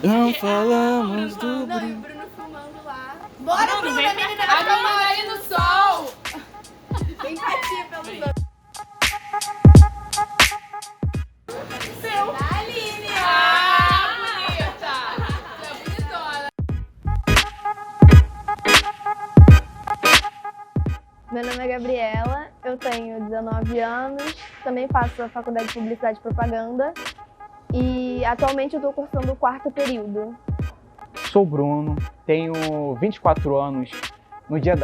Não falamos do Não, e o brilho. Bruno fumando lá. Bora, Bruno, a menina vai tomar ali no sol. Empatia pelos dois. Seu. Da Aline. Bonita. Bonitona. Meu nome é Gabriela, eu tenho 19 anos, também faço a faculdade de Publicidade e Propaganda e atualmente eu estou cursando o 4º período. Sou Bruno, tenho 24 anos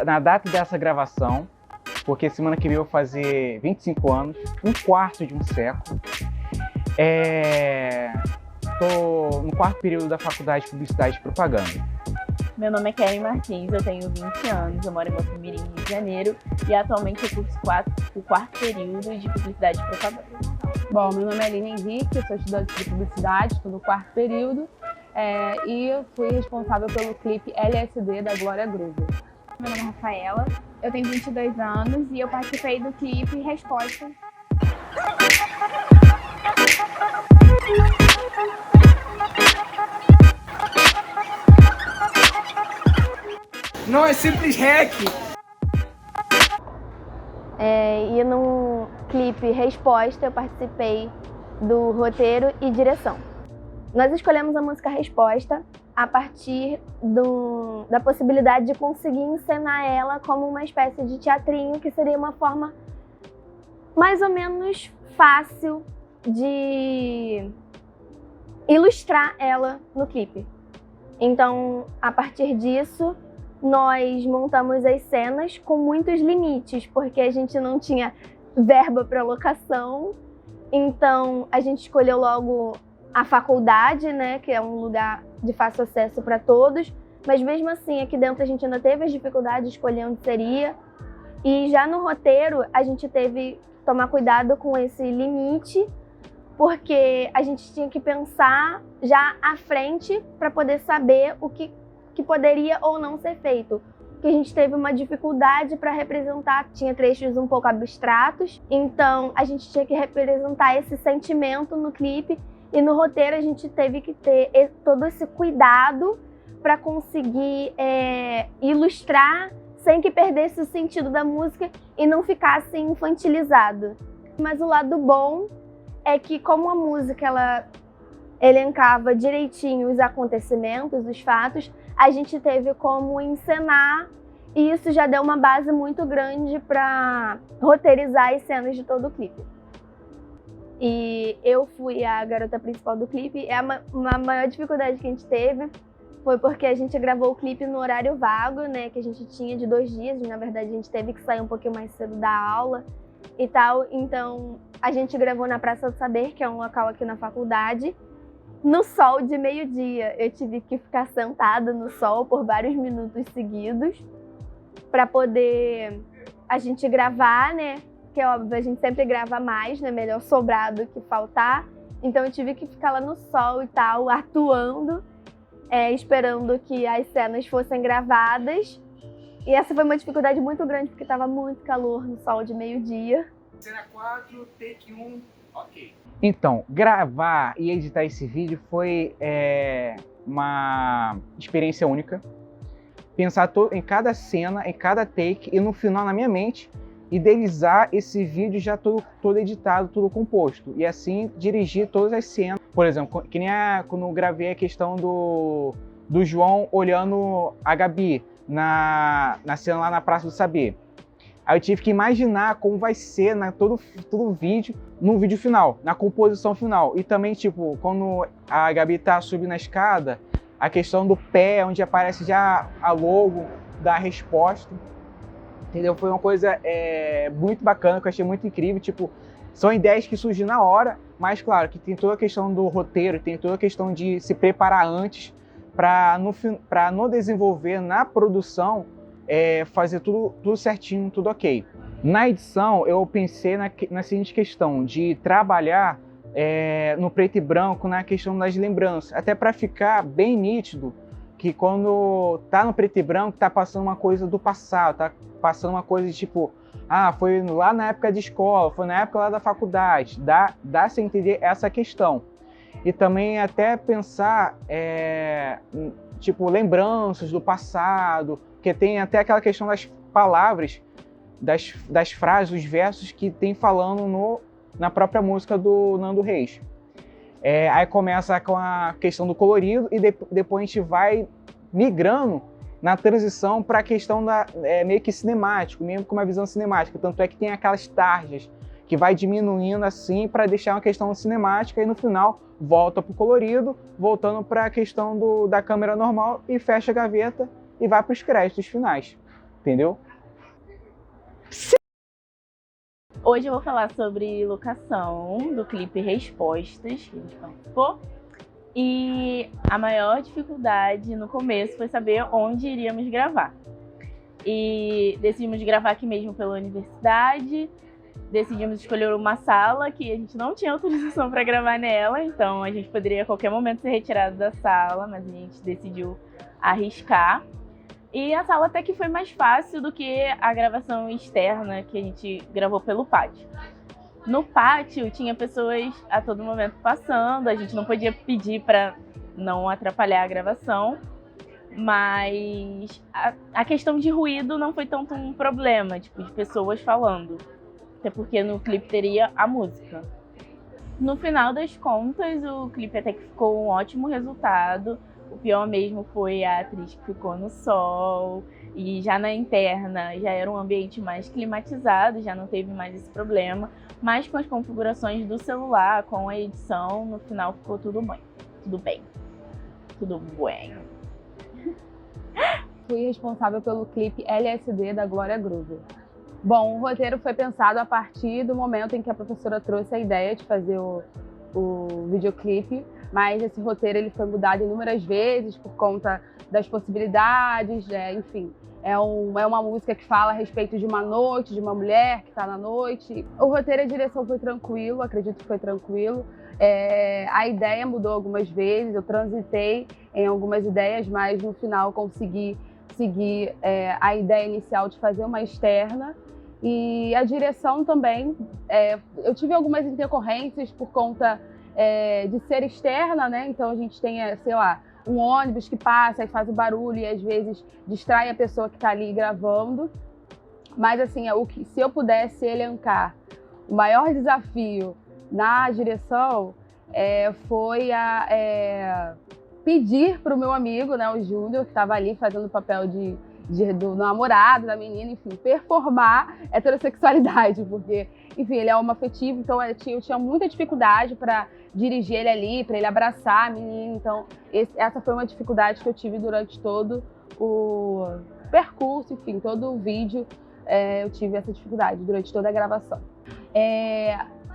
na data dessa gravação, porque semana que vem eu vou fazer 25 anos, um quarto de um século. Estou no 4º período da faculdade de Publicidade e Propaganda. Meu nome é Karen Martins, eu tenho 20 anos, eu moro em Mocimirim, Rio de Janeiro, e atualmente eu curso o 4º período de Publicidade e Propaganda. Bom, meu nome é Aline Henrique, eu sou estudante de Publicidade, estou no 4º período, e eu fui responsável pelo clipe LSD da Glória Groove. Meu nome é Rafaela, eu tenho 22 anos e eu participei do clipe Resposta. Não é simples hack. E no clipe Resposta eu participei do roteiro e direção. Nós escolhemos a música Resposta a partir da possibilidade de conseguir encenar ela como uma espécie de teatrinho, que seria uma forma mais ou menos fácil de ilustrar ela no clipe. Então, a partir disso, nós montamos as cenas com muitos limites, porque a gente não tinha verba para locação. Então, a gente escolheu logo a faculdade, né, que é um lugar de fácil acesso para todos. Mas mesmo assim, aqui dentro a gente ainda teve as dificuldades de escolher onde seria. E já no roteiro, a gente teve que tomar cuidado com esse limite, porque a gente tinha que pensar já à frente para poder saber o que poderia ou não ser feito. Porque a gente teve uma dificuldade para representar, tinha trechos um pouco abstratos, então a gente tinha que representar esse sentimento no clipe, e no roteiro a gente teve que ter todo esse cuidado para conseguir ilustrar sem que perdesse o sentido da música e não ficasse infantilizado. Mas o lado bom é que, como a música ela elencava direitinho os acontecimentos, os fatos, a gente teve como encenar, e isso já deu uma base muito grande para roteirizar as cenas de todo o clipe. E eu fui a garota principal do clipe. Uma maior dificuldade que a gente teve foi porque a gente gravou o clipe no horário vago, né, que a gente tinha de 2 dias, e na verdade a gente teve que sair um pouquinho mais cedo da aula e tal. Então a gente gravou na Praça do Saber, que é um local aqui na faculdade, no sol de meio-dia. Eu tive que ficar sentada no sol por vários minutos seguidos para poder a gente gravar, né? Que é óbvio, a gente sempre grava mais, né? Melhor sobrar do que faltar. Então eu tive que ficar lá no sol e tal, atuando, esperando que as cenas fossem gravadas. E essa foi uma dificuldade muito grande, porque estava muito calor no sol de meio-dia. Cena 4, take 1, ok. Então, gravar e editar esse vídeo foi uma experiência única. Pensar em cada cena, em cada take, e no final, na minha mente, idealizar esse vídeo já todo editado, tudo composto. E assim, dirigir todas as cenas. Por exemplo, que nem quando eu gravei a questão do João olhando a Gabi na cena lá na Praça do Saber. Aí eu tive que imaginar como vai ser todo o vídeo, no vídeo final, na composição final. E também, tipo, quando a Gabi tá subindo a escada, a questão do pé, onde aparece já a logo da resposta. Entendeu? Foi uma coisa muito bacana, que eu achei muito incrível. Tipo, são ideias que surgem na hora, mas claro, que tem toda a questão do roteiro, tem toda a questão de se preparar antes, para no desenvolver, na produção, fazer tudo certinho, tudo ok. Na edição, eu pensei na seguinte questão, de trabalhar no preto e branco, na questão das lembranças, até para ficar bem nítido que quando tá no preto e branco, tá passando uma coisa do passado, tá passando uma coisa de tipo, foi lá na época de escola, foi na época lá da faculdade, dá-se a entender essa questão. e também até pensar, tipo, lembranças do passado, porque tem até aquela questão das palavras, das frases, dos versos que tem falando na própria música do Nando Reis. Aí começa com a questão do colorido e depois a gente vai migrando na transição para a questão meio que cinemático, mesmo com uma visão cinemática. Tanto é que tem aquelas tarjas que vai diminuindo assim para deixar uma questão cinemática e no final volta para o colorido, voltando para a questão da câmera normal e fecha a gaveta e vai para os créditos finais, entendeu? Hoje eu vou falar sobre locação do clipe Respostas, que a gente participou. E a maior dificuldade no começo foi saber onde iríamos gravar. E decidimos gravar aqui mesmo pela universidade, decidimos escolher uma sala que a gente não tinha autorização para gravar nela, então a gente poderia a qualquer momento ser retirado da sala, mas a gente decidiu arriscar. E a sala até que foi mais fácil do que a gravação externa que a gente gravou pelo pátio. No pátio tinha pessoas a todo momento passando, a gente não podia pedir para não atrapalhar a gravação, mas a questão de ruído não foi tanto um problema, tipo, de pessoas falando, até porque no clipe teria a música. No final das contas, o clipe até que ficou um ótimo resultado. O pior mesmo foi a atriz que ficou no sol, e já na interna já era um ambiente mais climatizado, já não teve mais esse problema, mas com as configurações do celular, com a edição, no final ficou tudo bem. Tudo bem. Tudo bem. Fui responsável pelo clipe LSD da Glória Groove. Bom, o roteiro foi pensado a partir do momento em que a professora trouxe a ideia de fazer o videoclipe, mas esse roteiro ele foi mudado inúmeras vezes por conta das possibilidades, enfim. É uma música que fala a respeito de uma noite, de uma mulher que está na noite. O roteiro e a direção foi tranquilo, acredito que foi tranquilo. A ideia mudou algumas vezes, eu transitei em algumas ideias, mas no final consegui seguir a ideia inicial de fazer uma externa. E a direção também, eu tive algumas intercorrências por conta de ser externa, né? Então a gente tem, sei lá, um ônibus que passa e faz o barulho e às vezes distrai a pessoa que está ali gravando. Mas assim, se eu pudesse elencar o maior desafio na direção foi pedir para o meu amigo, né, o Júnior, que estava ali fazendo o papel do namorado da menina, enfim, performar heterossexualidade, porque, enfim, ele é homoafetivo, então eu tinha muita dificuldade para dirigir ele ali, para ele abraçar a menina, então essa foi uma dificuldade que eu tive durante todo o percurso, enfim, todo o vídeo, eu tive essa dificuldade durante toda a gravação.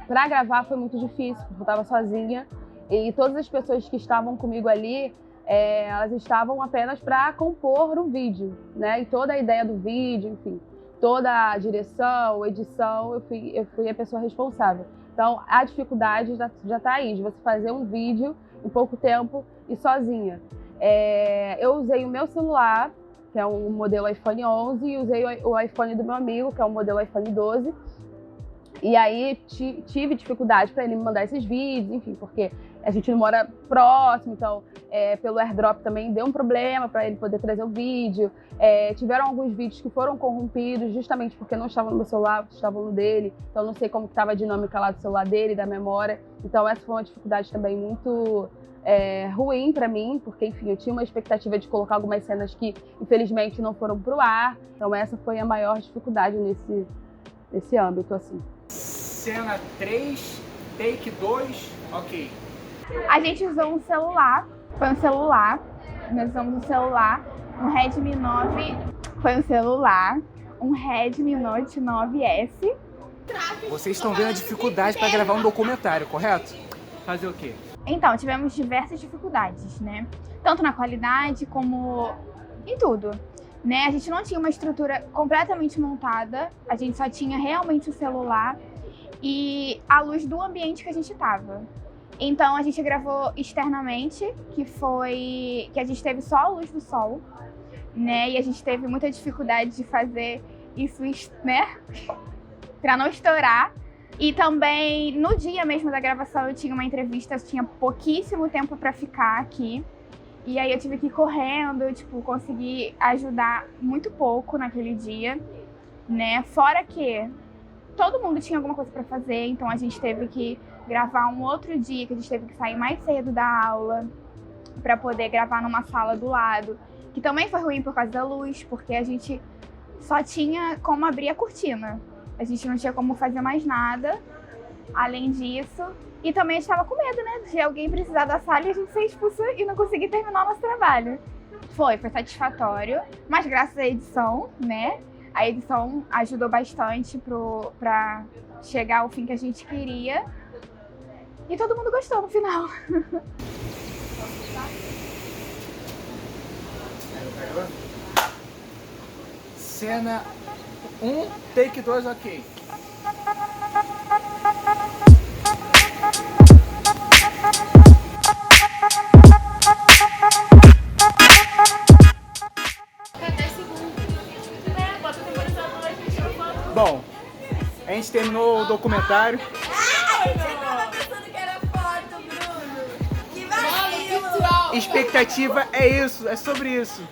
Para gravar foi muito difícil, porque eu estava sozinha e todas as pessoas que estavam comigo ali, elas estavam apenas para compor o vídeo, né? E toda a ideia do vídeo, enfim, toda a direção, edição, eu fui a pessoa responsável. Então, a dificuldade já está aí, de você fazer um vídeo em pouco tempo e sozinha. Eu usei o meu celular, que é um modelo iPhone 11, e usei o iPhone do meu amigo, que é um modelo iPhone 12. E aí tive dificuldade para ele me mandar esses vídeos, enfim, porque a gente não mora próximo, então pelo AirDrop também deu um problema para ele poder trazer o vídeo. Tiveram alguns vídeos que foram corrompidos justamente porque não estavam no meu celular, estavam no dele, então não sei como que estava a dinâmica lá do celular dele, da memória. Então essa foi uma dificuldade também muito ruim para mim, porque enfim, eu tinha uma expectativa de colocar algumas cenas que infelizmente não foram pro ar. Então essa foi a maior dificuldade nesse âmbito, assim. Cena 3, take 2, ok. A gente usou um celular, foi um celular, nós usamos um celular, um Redmi 9, foi um celular, um Redmi Note 9S. Vocês estão vendo a dificuldade para gravar um documentário, correto? Fazer o quê? Então, tivemos diversas dificuldades, né? Tanto na qualidade como em tudo, né? A gente não tinha uma estrutura completamente montada, a gente só tinha realmente o celular e a luz do ambiente que a gente estava. Então a gente gravou externamente, que a gente teve só a luz do sol, né? E a gente teve muita dificuldade de fazer isso, né? Para não estourar. E também, no dia mesmo da gravação, eu tinha uma entrevista, eu tinha pouquíssimo tempo pra ficar aqui. E aí eu tive que ir correndo, tipo, consegui ajudar muito pouco naquele dia, né? Fora que todo mundo tinha alguma coisa pra fazer, então a gente teve que gravar um outro dia, que a gente teve que sair mais cedo da aula pra poder gravar numa sala do lado, que também foi ruim por causa da luz, porque a gente só tinha como abrir a cortina. A gente não tinha como fazer mais nada além disso. E também a gente tava com medo, né, de alguém precisar da sala e a gente ser expulso e não conseguir terminar o nosso trabalho. Foi satisfatório, mas graças à edição, né, a edição ajudou bastante pra chegar ao fim que a gente queria. E todo mundo gostou no final. Cena 1, take 2, ok. Bom, a gente terminou o documentário. Tava pensando que era foto, Bruno. Que vacilo. Expectativa é isso, é sobre isso.